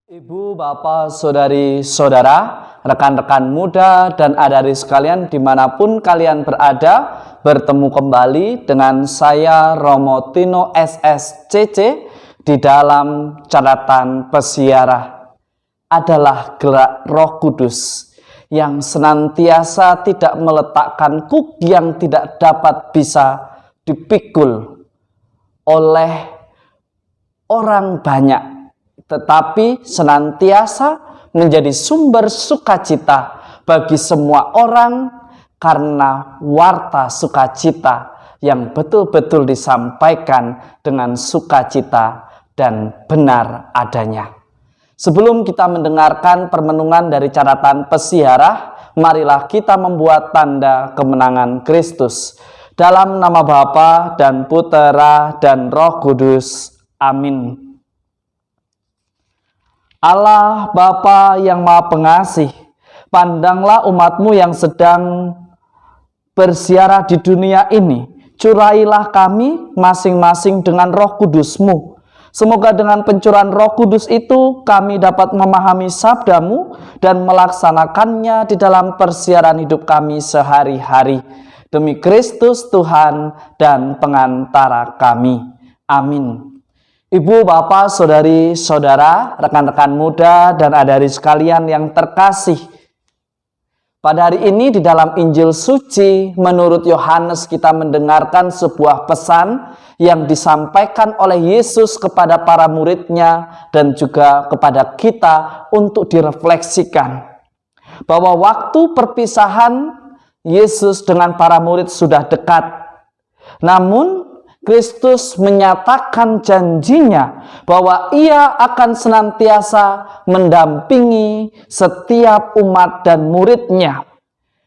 Ibu, bapak, saudari, saudara, rekan-rekan muda, dan adik-adik sekalian dimanapun kalian berada, bertemu kembali dengan saya Romo Tino SSCC di dalam catatan pesiarah. Adalah gerak Roh Kudus yang senantiasa tidak meletakkan kuk yang tidak dapat bisa dipikul oleh orang banyak, tetapi senantiasa menjadi sumber sukacita bagi semua orang karena warta sukacita yang betul-betul disampaikan dengan sukacita dan benar adanya. Sebelum kita mendengarkan permenungan dari catatan pesiarah, marilah kita membuat tanda kemenangan Kristus. Dalam nama Bapa dan Putera dan Roh Kudus. Amin. Allah Bapa yang Maha Pengasih, pandanglah umat-Mu yang sedang bersiarah di dunia ini. Curailah kami masing-masing dengan Roh Kudus-Mu. Semoga dengan pencurahan Roh Kudus itu kami dapat memahami sabda-Mu dan melaksanakannya di dalam persiaran hidup kami sehari-hari. Demi Kristus Tuhan dan pengantara kami. Amin. Ibu, bapak, saudari, saudara, rekan-rekan muda, dan adik-adik sekalian yang terkasih. Pada hari ini di dalam Injil Suci menurut Yohanes kita mendengarkan sebuah pesan yang disampaikan oleh Yesus kepada para muridnya dan juga kepada kita untuk direfleksikan. Bahwa waktu perpisahan Yesus dengan para murid sudah dekat. Namun Kristus menyatakan janjinya bahwa Ia akan senantiasa mendampingi setiap umat dan muridnya.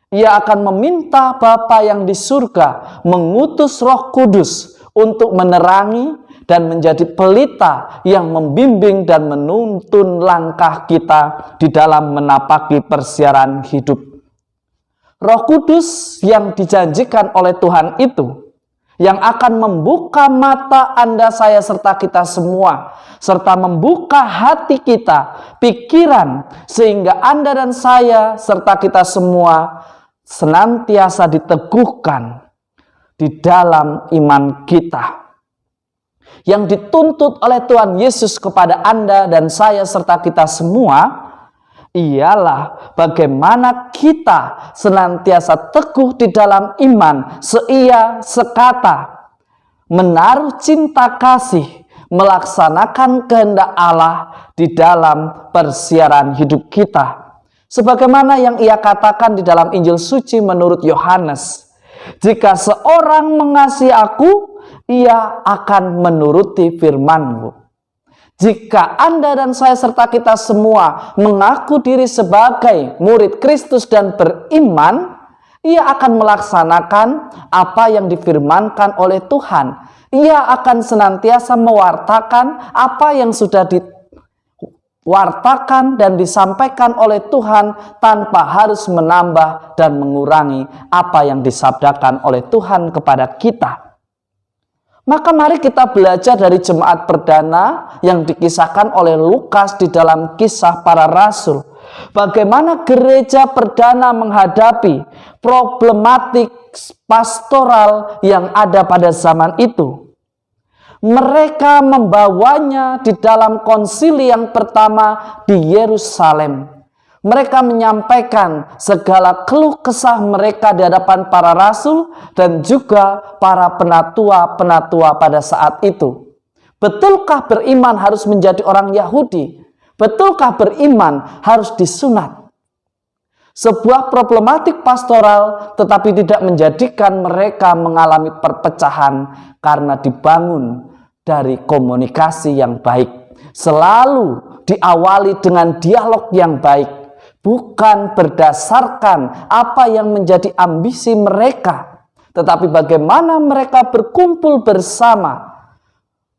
Ia akan meminta Bapa yang di surga mengutus Roh Kudus untuk menerangi dan menjadi pelita yang membimbing dan menuntun langkah kita di dalam menapaki persiaran hidup. Roh Kudus yang dijanjikan oleh Tuhan itu yang akan membuka mata Anda, saya, serta kita semua, serta membuka hati kita, pikiran, sehingga Anda dan saya, serta kita semua, senantiasa diteguhkan di dalam iman kita. Yang dituntut oleh Tuhan Yesus kepada Anda dan saya, serta kita semua, ialah bagaimana kita senantiasa teguh di dalam iman, seia sekata, menaruh cinta kasih, melaksanakan kehendak Allah di dalam persiaran hidup kita. Sebagaimana yang Ia katakan di dalam Injil Suci menurut Yohanes, jika seorang mengasihi aku, ia akan menuruti firman-Mu. Jika Anda dan saya serta kita semua mengaku diri sebagai murid Kristus dan beriman, Ia akan melaksanakan apa yang difirmankan oleh Tuhan. Ia akan senantiasa mewartakan apa yang sudah diwartakan dan disampaikan oleh Tuhan tanpa harus menambah dan mengurangi apa yang disabdakan oleh Tuhan kepada kita. Maka mari kita belajar dari jemaat perdana yang dikisahkan oleh Lukas di dalam Kisah Para Rasul. Bagaimana gereja perdana menghadapi problematik pastoral yang ada pada zaman itu. Mereka membawanya di dalam konsili yang pertama di Yerusalem. Mereka menyampaikan segala keluh kesah mereka di hadapan para rasul dan juga para penatua-penatua pada saat itu. Betulkah beriman harus menjadi orang Yahudi? Betulkah beriman harus disunat? Sebuah problematik pastoral tetapi tidak menjadikan mereka mengalami perpecahan karena dibangun dari komunikasi yang baik. Selalu diawali dengan dialog yang baik. Bukan berdasarkan apa yang menjadi ambisi mereka, tetapi bagaimana mereka berkumpul bersama.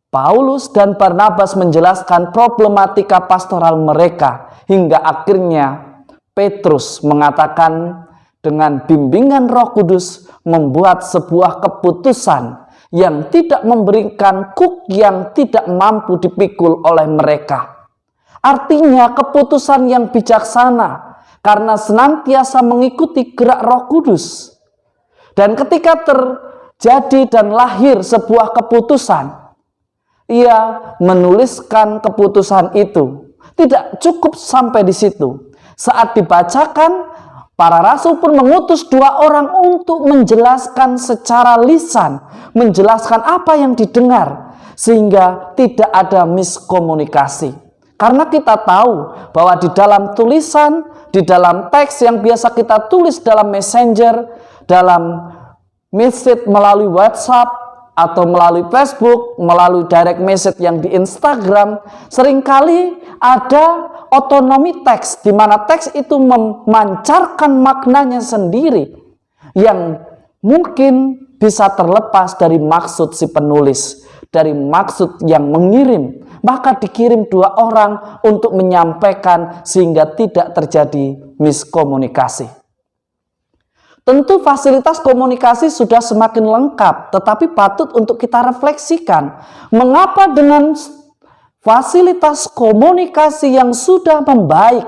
Paulus dan Barnabas menjelaskan problematika pastoral mereka, hingga akhirnya Petrus mengatakan dengan bimbingan Roh Kudus membuat sebuah keputusan yang tidak memberikan kuk yang tidak mampu dipikul oleh mereka. Artinya keputusan yang bijaksana karena senantiasa mengikuti gerak Roh Kudus. Dan ketika terjadi dan lahir sebuah keputusan, ia menuliskan keputusan itu. Tidak cukup sampai di situ. Saat dibacakan, para rasul pun mengutus 2 orang untuk menjelaskan secara lisan, menjelaskan apa yang didengar, sehingga tidak ada miskomunikasi. Karena kita tahu bahwa di dalam tulisan, di dalam teks yang biasa kita tulis dalam messenger, dalam message melalui WhatsApp, atau melalui Facebook, melalui direct message yang di Instagram, seringkali ada otonomi teks, di mana teks itu memancarkan maknanya sendiri, yang mungkin bisa terlepas dari maksud si penulis, dari maksud yang mengirim. Maka dikirim 2 orang untuk menyampaikan sehingga tidak terjadi miskomunikasi. Tentu fasilitas komunikasi sudah semakin lengkap, tetapi patut untuk kita refleksikan. Mengapa dengan fasilitas komunikasi yang sudah membaik,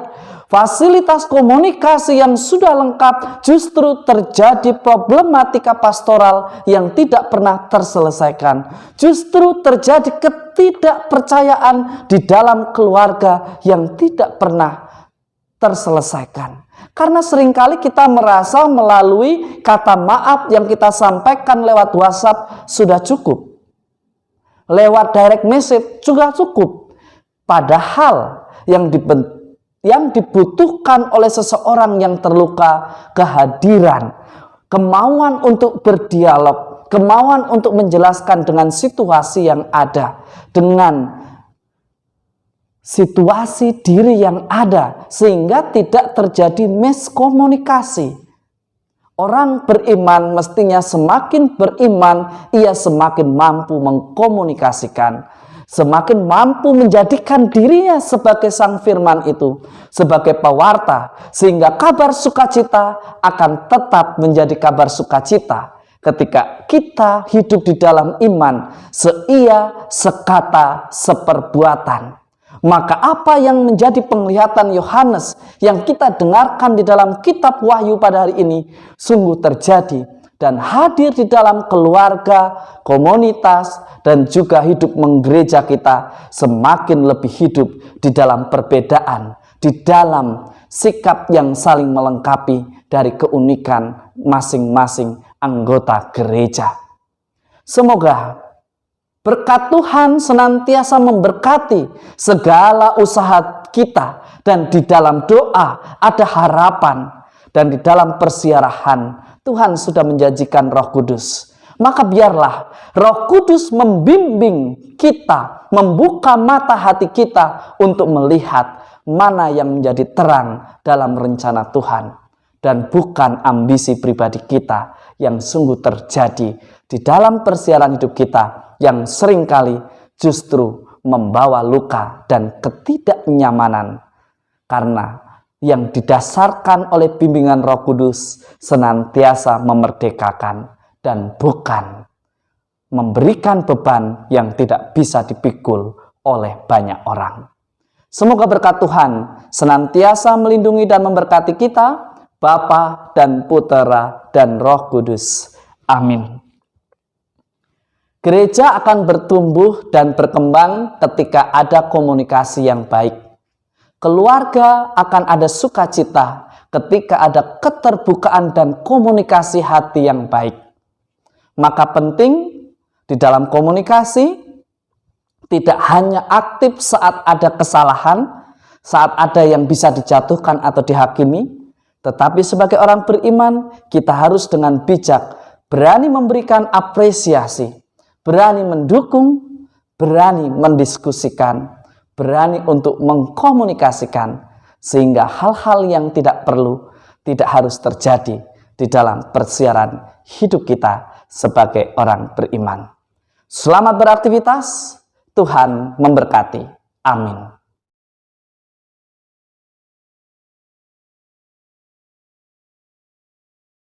fasilitas komunikasi yang sudah lengkap, justru terjadi problematika pastoral yang tidak pernah terselesaikan. Justru terjadi ketidakpercayaan di dalam keluarga yang tidak pernah terselesaikan. Karena seringkali kita merasa melalui kata maaf yang kita sampaikan lewat WhatsApp sudah cukup. Lewat direct message juga cukup. Padahal yang dibutuhkan oleh seseorang yang terluka, kehadiran, kemauan untuk berdialog, kemauan untuk menjelaskan dengan situasi yang ada, dengan situasi diri yang ada, sehingga tidak terjadi miskomunikasi. Orang beriman mestinya semakin beriman, ia semakin mampu mengkomunikasikan, semakin mampu menjadikan dirinya sebagai sang firman itu, sebagai pewarta, sehingga kabar sukacita akan tetap menjadi kabar sukacita ketika kita hidup di dalam iman, seia, sekata, seperbuatan. Maka apa yang menjadi penglihatan Yohanes yang kita dengarkan di dalam kitab Wahyu pada hari ini sungguh terjadi dan hadir di dalam keluarga, komunitas, dan juga hidup menggereja kita semakin lebih hidup di dalam perbedaan, di dalam sikap yang saling melengkapi dari keunikan masing-masing anggota gereja. Semoga berkat Tuhan senantiasa memberkati segala usaha kita, dan di dalam doa ada harapan, dan di dalam persiarahan Tuhan sudah menjanjikan Roh Kudus. Maka biarlah Roh Kudus membimbing kita, membuka mata hati kita untuk melihat mana yang menjadi terang dalam rencana Tuhan, dan bukan ambisi pribadi kita yang sungguh terjadi di dalam persiaran hidup kita, yang seringkali justru membawa luka dan ketidaknyamanan. Karena yang didasarkan oleh bimbingan Roh Kudus senantiasa memerdekakan dan bukan memberikan beban yang tidak bisa dipikul oleh banyak orang. Semoga berkat Tuhan senantiasa melindungi dan memberkati kita, Bapa dan Putera dan Roh Kudus. Amin. Gereja akan bertumbuh dan berkembang ketika ada komunikasi yang baik. Keluarga akan ada sukacita ketika ada keterbukaan dan komunikasi hati yang baik. Maka penting di dalam komunikasi tidak hanya aktif saat ada kesalahan, saat ada yang bisa dijatuhkan atau dihakimi, tetapi sebagai orang beriman kita harus dengan bijak berani memberikan apresiasi, berani mendukung, berani mendiskusikan, berani untuk mengkomunikasikan, sehingga hal-hal yang tidak perlu tidak harus terjadi di dalam persiaran hidup kita sebagai orang beriman. Selamat beraktivitas, Tuhan memberkati. Amin.